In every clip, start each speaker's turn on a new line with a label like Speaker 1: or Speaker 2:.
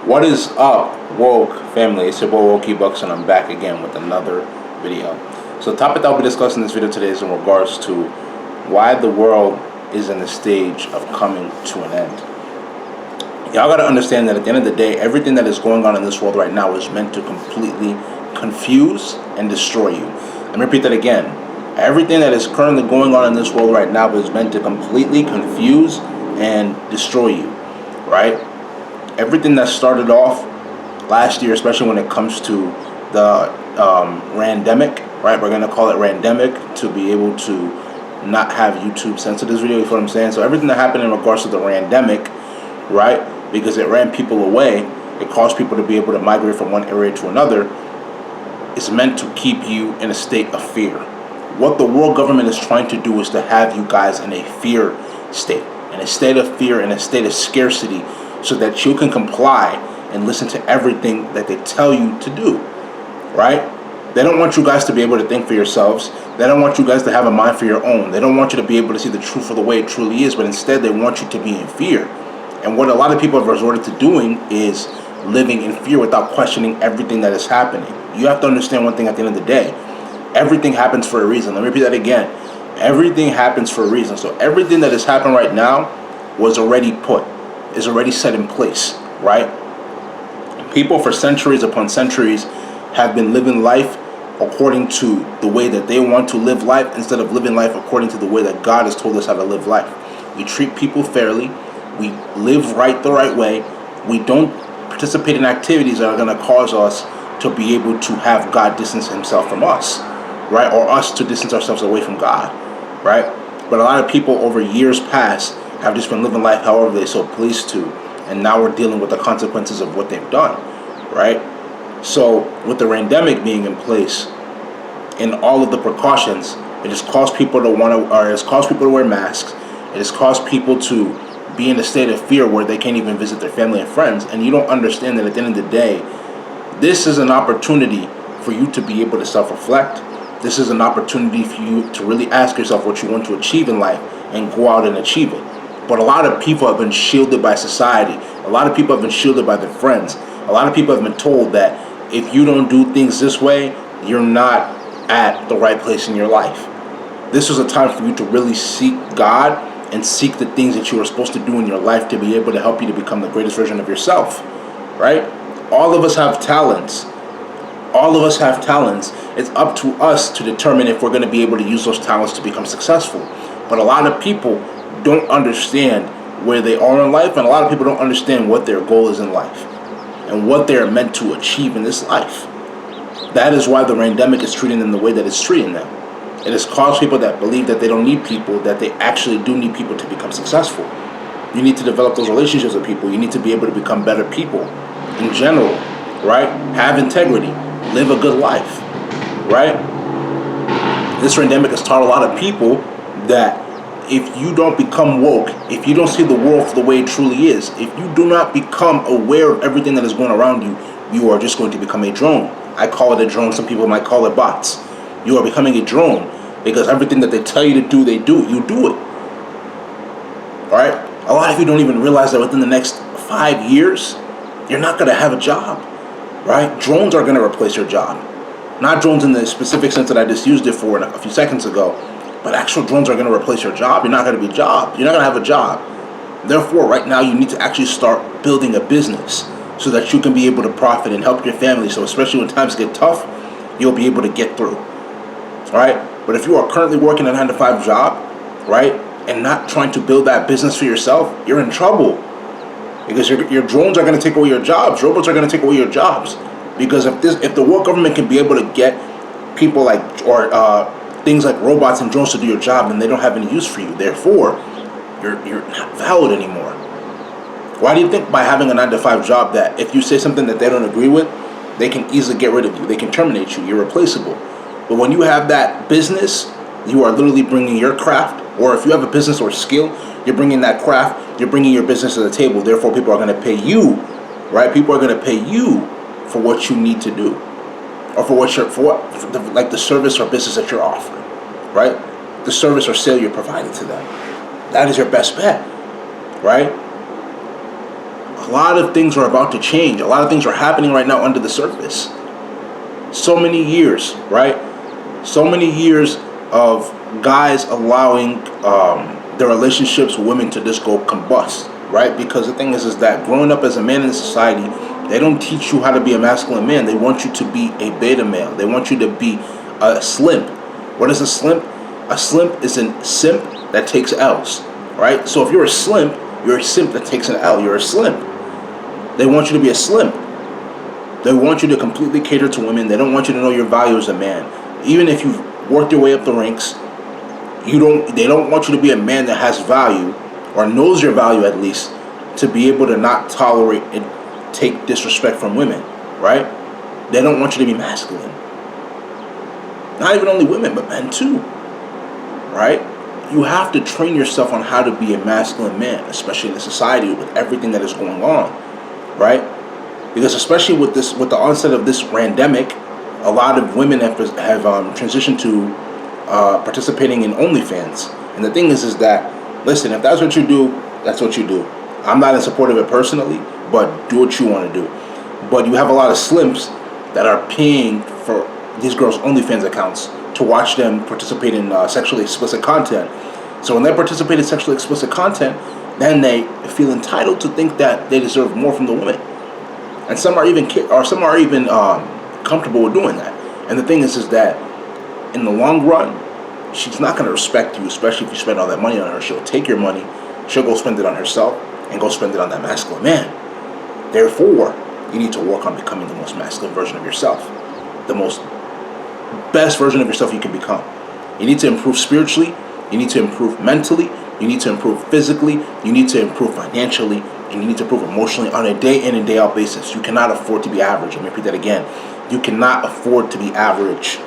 Speaker 1: What is up, woke family? It's your boy Wokey Bucks, and I'm back again with another video. So, the topic that I'll be discussing in this video today is in regards to why the world is in the stage of coming to an end. Y'all gotta understand that at the end of the day, everything that is going on in this world right now is meant to completely confuse and destroy you. Let me repeat that again. Everything that is currently going on in this world right now is meant to completely confuse and destroy you, right? Everything that started off last year, especially when it comes to the randemic, right? We're gonna call it randemic to be able to not have YouTube censor this video. You know what I'm saying? So everything that happened in regards to the randemic, right? Because it ran people away, it caused people to be able to migrate from one area to another. It's meant to keep you in a state of fear. What the world government is trying to do is to have you guys in a fear state, in a state of fear, in a state of scarcity, so that you can comply and listen to everything that they tell you to do, right? They don't want you guys to be able to think for yourselves. They don't want you guys to have a mind for your own. They don't want you to be able to see the truth for the way it truly is, but instead they want you to be in fear. And what a lot of people have resorted to doing is living in fear without questioning everything that is happening. You have to understand one thing at the end of the day. Everything happens for a reason. Let me repeat that again. Everything happens for a reason. So everything that is happening right now was already put, is already set in place, right? People for centuries upon centuries have been living life according to the way that they want to live life instead of living life according to the way that God has told us how to live life. We treat people fairly. We live right the right way. We don't participate in activities that are going to cause us to be able to have God distance himself from us, right? Or us to distance ourselves away from God, right? But a lot of people over years past have just been living life however they so pleased to, and now we're dealing with the consequences of what they've done, right? So with the pandemic being in place and all of the precautions, it has caused people to it's caused people to wear masks. It has caused people to be in a state of fear where they can't even visit their family and friends. And you don't understand that at the end of the day, this is an opportunity for you to be able to self-reflect. This is an opportunity for you to really ask yourself what you want to achieve in life and go out and achieve it. But a lot of people have been shielded by society. A lot of people have been shielded by their friends. A lot of people have been told that if you don't do things this way, you're not at the right place in your life. This is a time for you to really seek God and seek the things that you are supposed to do in your life to be able to help you to become the greatest version of yourself, right? All of us have talents. All of us have talents. It's up to us to determine if we're going to be able to use those talents to become successful. But a lot of people don't understand where they are in life, and a lot of people don't understand what their goal is in life and what they are meant to achieve in this life. That is why the pandemic is treating them the way that it's treating them. It has caused people that believe that they don't need people, that they actually do need people to become successful. You need to develop those relationships with people. You need to be able to become better people in general, right? Have integrity. Live a good life, right? This pandemic has taught a lot of people that if you don't become woke, if you don't see the world for the way it truly is, if you do not become aware of everything that is going around you, you are just going to become a drone. I call it a drone. Some people might call it bots. You are becoming a drone because everything that they tell you to do, they do. You do it. All right? A lot of you don't even realize that within the next 5 years, you're not going to have a job, right? Drones are going to replace your job. Not drones in the specific sense that I just used it for a few seconds ago, but actual drones are going to replace your job. You're not going to be a job. You're not going to have a job. Therefore, right now, you need to actually start building a business so that you can be able to profit and help your family. So especially when times get tough, you'll be able to get through. Right? But if you are currently working a 9-to-5 job, right, and not trying to build that business for yourself, you're in trouble. Because your drones are going to take away your jobs. Robots are going to take away your jobs. Because if the world government can be able to get people things like robots and drones to do your job, then they don't have any use for you. Therefore, you're not valid anymore. Why do you think by having a 9-to-5 job that if you say something that they don't agree with, they can easily get rid of you? They can terminate you. You're replaceable. But when you have that business, you are literally bringing your craft, or if you have a business or skill, you're bringing that craft, you're bringing your business to the table. Therefore, people are going to pay you, right? People are going to pay you for what you need to do, or like the service or business that you're offering, right? The service or sale you're providing to them. That is your best bet, right? A lot of things are about to change. A lot of things are happening right now under the surface. So many years, right? So many years of guys allowing their relationships with women to just go combust, right? Because the thing is that growing up as a man in society, they don't teach you how to be a masculine man. They want you to be a beta male. They want you to be a slimp. What is a slimp? A slimp is a simp that takes L's, right? So if you're a slimp, you're a simp that takes an L. You're a slimp. They want you to be a slimp. They want you to completely cater to women. They don't want you to know your value as a man. Even if you've worked your way up the ranks, they don't want you to be a man that has value, or knows your value at least, to be able to not tolerate and take disrespect from women, right? They don't want you to be masculine. Not even only women, but men too, right? You have to train yourself on how to be a masculine man, especially in the society with everything that is going on, right? Because especially with the onset of this pandemic, a lot of women have transitioned to participating in OnlyFans. And the thing is that, listen, if that's what you do, that's what you do. I'm not in support of it personally, but do what you want to do. But you have a lot of slimps that are paying for these girls' OnlyFans accounts to watch them participate in sexually explicit content. So when they participate in sexually explicit content, then they feel entitled to think that they deserve more from the woman. And some are even comfortable with doing that. And the thing is that in the long run, she's not going to respect you, especially if you spend all that money on her. She'll take your money, she'll go spend it on herself, and go spend it on that masculine man. Therefore, you need to work on becoming the most masculine version of yourself, the most best version of yourself you can become. You need to improve spiritually, you need to improve mentally, you need to improve physically, you need to improve financially, and you need to improve emotionally on a day in and day out basis. You cannot afford to be average. Let me repeat that again. You cannot afford to be average.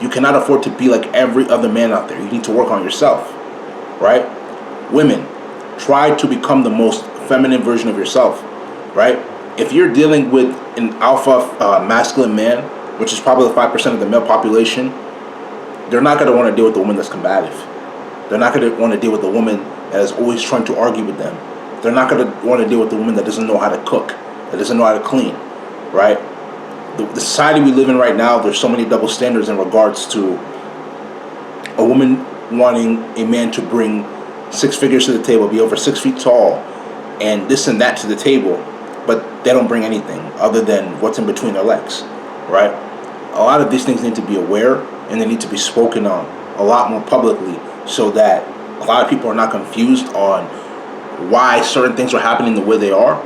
Speaker 1: You cannot afford to be like every other man out there. You need to work on yourself, right? Women, try to become the most feminine version of yourself, right? If you're dealing with an alpha masculine man, which is probably 5% of the male population, they're not going to want to deal with the woman that's combative. They're not going to want to deal with the woman that is always trying to argue with them. They're not going to want to deal with the woman that doesn't know how to cook, that doesn't know how to clean, right? The society we live in right now, there's so many double standards in regards to a woman wanting a man to bring 6 figures to the table, be over 6 feet tall, and this and that to the table, but they don't bring anything other than what's in between their legs, right? A lot of these things need to be aware, and they need to be spoken on a lot more publicly, so that a lot of people are not confused on why certain things are happening the way they are,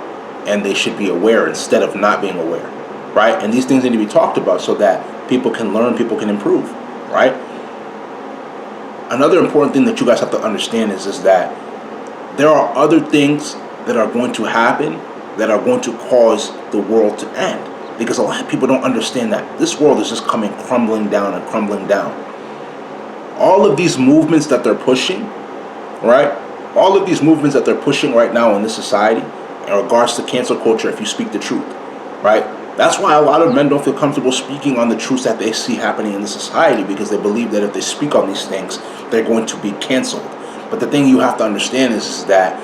Speaker 1: and they should be aware instead of not being aware, right? And these things need to be talked about so that people can learn, people can improve, right? Another important thing that you guys have to understand is that there are other things that are going to happen that are going to cause the world to end. Because a lot of people don't understand that this world is just coming crumbling down and crumbling down. All of these movements that they're pushing, right? All of these movements that they're pushing right now in this society in regards to cancel culture, if you speak the truth, right? That's why a lot of men don't feel comfortable speaking on the truths that they see happening in the society, because they believe that if they speak on these things, they're going to be canceled. But the thing you have to understand is that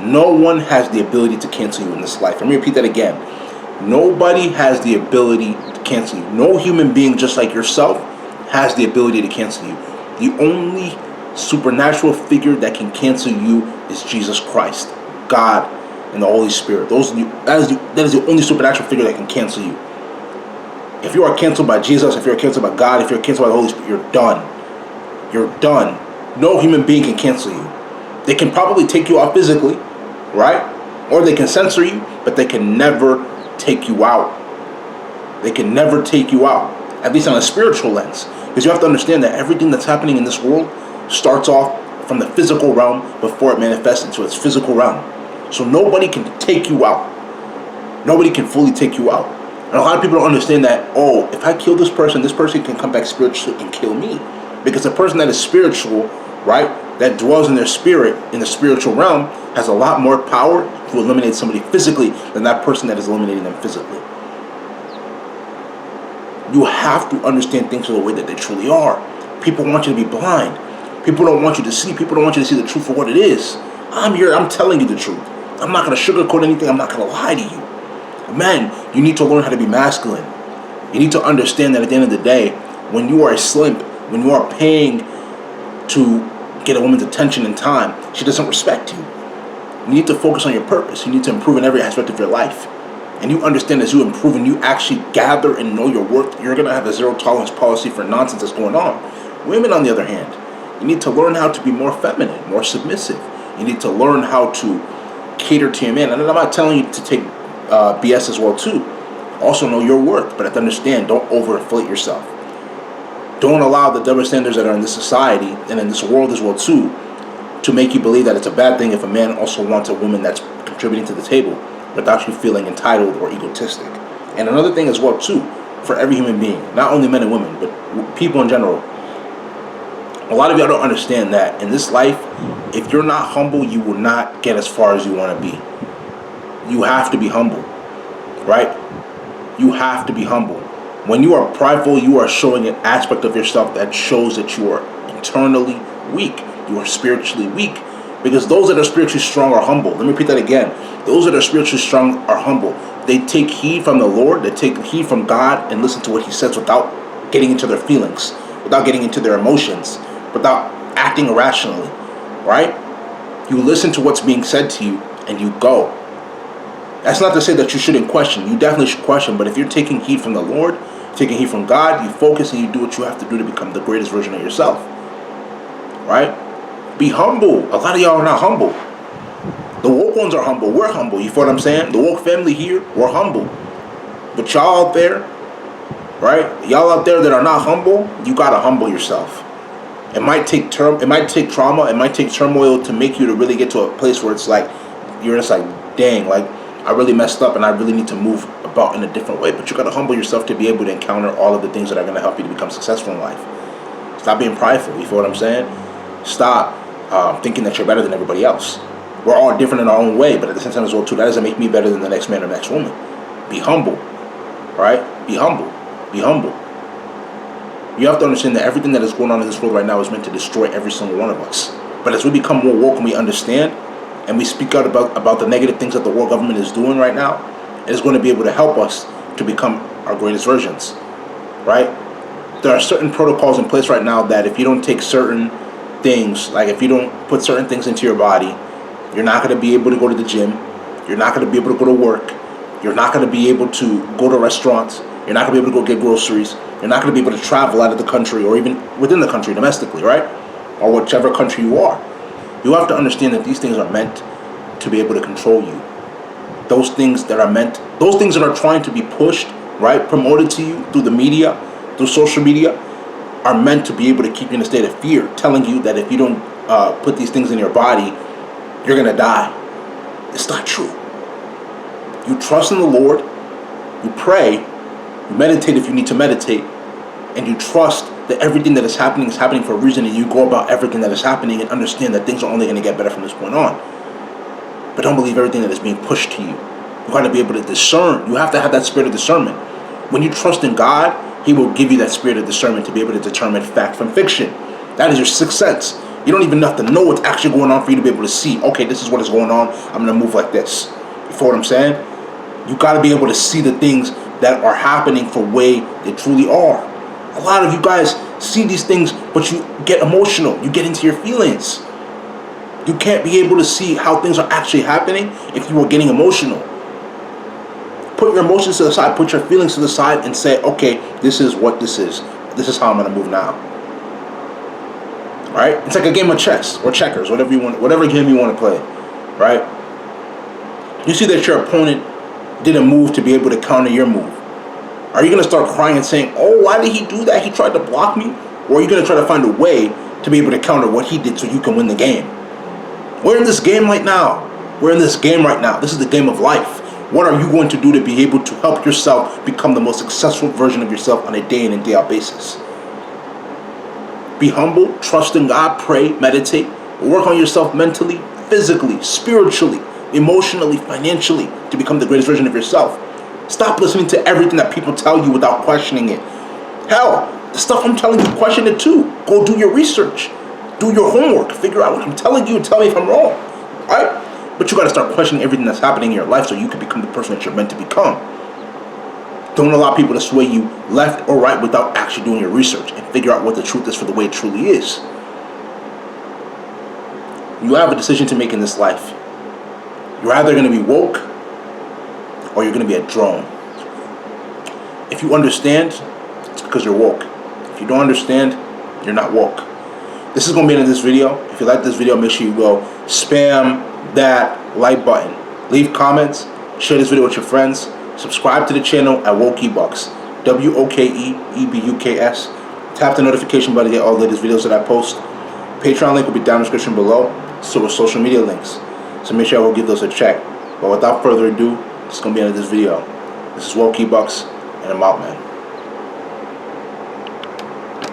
Speaker 1: no one has the ability to cancel you in this life. Let me repeat that again. Nobody has the ability to cancel you. No human being just like yourself has the ability to cancel you. The only supernatural figure that can cancel you is Jesus Christ, God, and the Holy Spirit. That is the only supernatural figure that can cancel you. If you are canceled by Jesus, if you're canceled by God, if you're canceled by the Holy Spirit, you're done. You're done. No human being can cancel you. They can probably take you out physically, right? Or they can censor you, but they can never take you out. They can never take you out, at least on a spiritual lens. Because you have to understand that everything that's happening in this world starts off from the physical realm before it manifests into its physical realm. So nobody can take you out. Nobody can fully take you out. And a lot of people don't understand that, oh, if I kill this person can come back spiritually and kill me. Because a person that is spiritual, right, that dwells in their spirit, in the spiritual realm, has a lot more power to eliminate somebody physically than that person that is eliminating them physically. You have to understand things for the way that they truly are. People want you to be blind. People don't want you to see. People don't want you to see the truth for what it is. I'm here, I'm telling you the truth. I'm not going to sugarcoat anything. I'm not going to lie to you. Men, you need to learn how to be masculine. You need to understand that at the end of the day, when you are a simp, when you are paying to get a woman's attention and time, she doesn't respect you. You need to focus on your purpose. You need to improve in every aspect of your life. And you understand as you improve and you actually gather and know your worth, you're going to have a zero tolerance policy for nonsense that's going on. Women, on the other hand, you need to learn how to be more feminine, more submissive. You need to learn how to cater to your man. And I'm not telling you to take BS as well too. Also know your worth, but have to understand, don't overinflate yourself. Don't allow the double standards that are in this society and in this world as well too to make you believe that it's a bad thing if a man also wants a woman that's contributing to the table without you feeling entitled or egotistic. And another thing as well too, for every human being, not only men and women, but people in general, a lot of y'all don't understand that in this life, if you're not humble, you will not get as far as you want to be. You have to be humble, right? You have to be humble. When you are prideful, you are showing an aspect of yourself that shows that you are internally weak. You are spiritually weak. Because those that are spiritually strong are humble. Let me repeat that again. Those that are spiritually strong are humble. They take heed from the Lord. They take heed from God and listen to what He says without getting into their feelings, without getting into their emotions, without acting irrationally, right? You listen to what's being said to you and you go. That's not to say that you shouldn't question. You definitely should question. But if you're taking heed from the Lord, taking heed from God, you focus and you do what you have to do to become the greatest version of yourself, right? Be humble. A lot of y'all are not humble. The woke ones are humble. We're humble. You feel what I'm saying? The woke family here, we're humble. But y'all out there, right? Y'all out there that are not humble, you gotta humble yourself. It might take trauma. It might take turmoil to make you to really get to a place where it's like you're just like, dang, like I really messed up and I really need to move about in a different way. But you gotta humble yourself to be able to encounter all of the things that are gonna help you to become successful in life. Stop being prideful. You feel what I'm saying? Stop thinking that you're better than everybody else. We're all different in our own way, but at the same time as well too, that doesn't make me better than the next man or next woman. Be humble, right? Be humble. Be humble. You have to understand that everything that is going on in this world right now is meant to destroy every single one of us. But as we become more woke and we understand, and we speak out about the negative things that the world government is doing right now, it is going to be able to help us to become our greatest versions, right? There are certain protocols in place right now that if you don't take certain things, like if you don't put certain things into your body, you're not going to be able to go to the gym. You're not going to be able to go to work. You're not going to be able to go to restaurants. You're not going to be able to go get groceries. You're not going to be able to travel out of the country or even within the country domestically, right? Or whichever country you are. You have to understand that these things are meant to be able to control you. Those things that are trying to be pushed, right, promoted to you through the media, through social media, are meant to be able to keep you in a state of fear, telling you that if you don't put these things in your body, you're going to die. It's not true. You trust in the Lord, you pray, you meditate if you need to meditate, and you trust that everything that is happening for a reason, and you go about everything that is happening and understand that things are only going to get better from this point on. But don't believe everything that is being pushed to you. You got to be able to discern. You have to have that spirit of discernment. When you trust in God, He will give you that spirit of discernment to be able to determine fact from fiction. That is your sixth sense. You don't even have to know what's actually going on for you to be able to see, okay, this is what is going on. I'm going to move like this. You feel what I'm saying? You got to be able to see the things that are happening for way they truly are. A lot of you guys see these things, but you get emotional. You get into your feelings. You can't be able to see how things are actually happening if you are getting emotional. Put your emotions to the side, put your feelings to the side, and say, okay, this is what this is. This is how I'm going to move now. Right? It's like a game of chess or checkers, whatever game you want to play. Right? You see that your opponent did a move to be able to counter your move. Are you going to start crying and saying, oh, why did he do that? He tried to block me? Or are you going to try to find a way to be able to counter what he did so you can win the game? We're in this game right now. We're in this game right now. This is the game of life. What are you going to do to be able to help yourself become the most successful version of yourself on a day in and day out basis? Be humble, trust in God, pray, meditate, work on yourself mentally, physically, spiritually, emotionally, financially to become the greatest version of yourself. Stop listening to everything that people tell you without questioning it. Hell, the stuff I'm telling you, question it too. Go do your research. Do your homework. Figure out what I'm telling you and tell me if I'm wrong. Alright? But you got to start questioning everything that's happening in your life so you can become the person that you're meant to become. Don't allow people to sway you left or right without actually doing your research and figure out what the truth is for the way it truly is. You have a decision to make in this life. You're either going to be woke or you're going to be a drone. If you understand, it's because you're woke. If you don't understand, you're not woke. This is going to be the end of this video. If you like this video, make sure you go spam that like button. Leave comments. Share this video with your friends. Subscribe to the channel at Wokeebucks. WOKEEBUKS. Tap the notification bell to get all the latest videos that I post. Patreon link will be down in the description below. So will social media links. So make sure I will give those a check. But without further ado, this is going to be the end of this video. This is Wokeebucks, and I'm out, man.